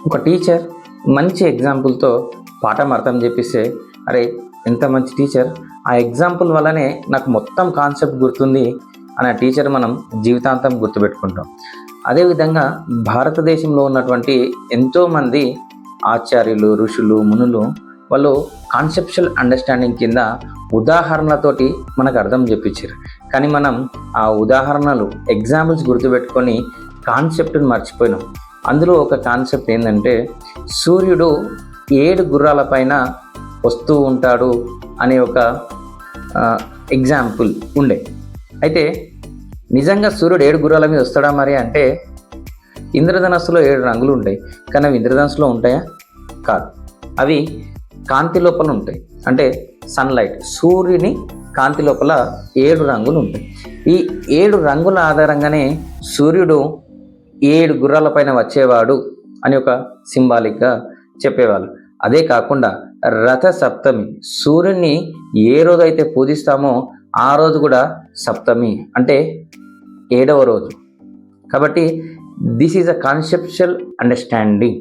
ఒక టీచర్ మంచి ఎగ్జాంపుల్తో పాఠం అర్థం చెప్పిస్తే, అరే ఎంత మంచి టీచర్, ఆ ఎగ్జాంపుల్ వల్లనే నాకు మొత్తం కాన్సెప్ట్ గుర్తుంది అనే టీచర్ మనం జీవితాంతం గుర్తుపెట్టుకుంటాం. అదేవిధంగా భారతదేశంలో ఉన్నటువంటి ఎంతోమంది ఆచార్యులు, ఋషులు, మునులు వాళ్ళు కాన్సెప్చువల్ అండర్స్టాండింగ్ కింద ఉదాహరణలతోటి మనకు అర్థం చెప్పించారు. కానీ మనం ఆ ఉదాహరణలు, ఎగ్జాంపుల్స్ గుర్తుపెట్టుకొని కాన్సెప్ట్ని మర్చిపోయినాం. అందులో ఒక కాన్సెప్ట్ ఏంటంటే, సూర్యుడు 7 గుర్రాల పైన వస్తూ ఉంటాడు అనే ఒక ఎగ్జాంపుల్ ఉండే. అయితే నిజంగా సూర్యుడు 7 గుర్రాల మీద వస్తాడా మరి అంటే, ఇంద్రధనస్సులో 7 రంగులు ఉంటాయి, కానీ అవి ఇంద్రధనస్సులో ఉంటాయా? కాదు. అవి కాంతి లోపల ఉంటాయి. అంటే సన్లైట్, సూర్యుని కాంతి లోపల 7 రంగులు ఉంటాయి. ఈ 7 రంగుల ఆధారంగానే సూర్యుడు 7 గుర్రాల పైన వచ్చేవాడు అని ఒక సింబాలిక్గా చెప్పేవాళ్ళు. అదే కాకుండా రథ సప్తమి, సూర్యుని ఏ రోజైతే పూజిస్తామో ఆ రోజు కూడా సప్తమి, అంటే 7వ రోజు. కాబట్టి this is a conceptual understanding.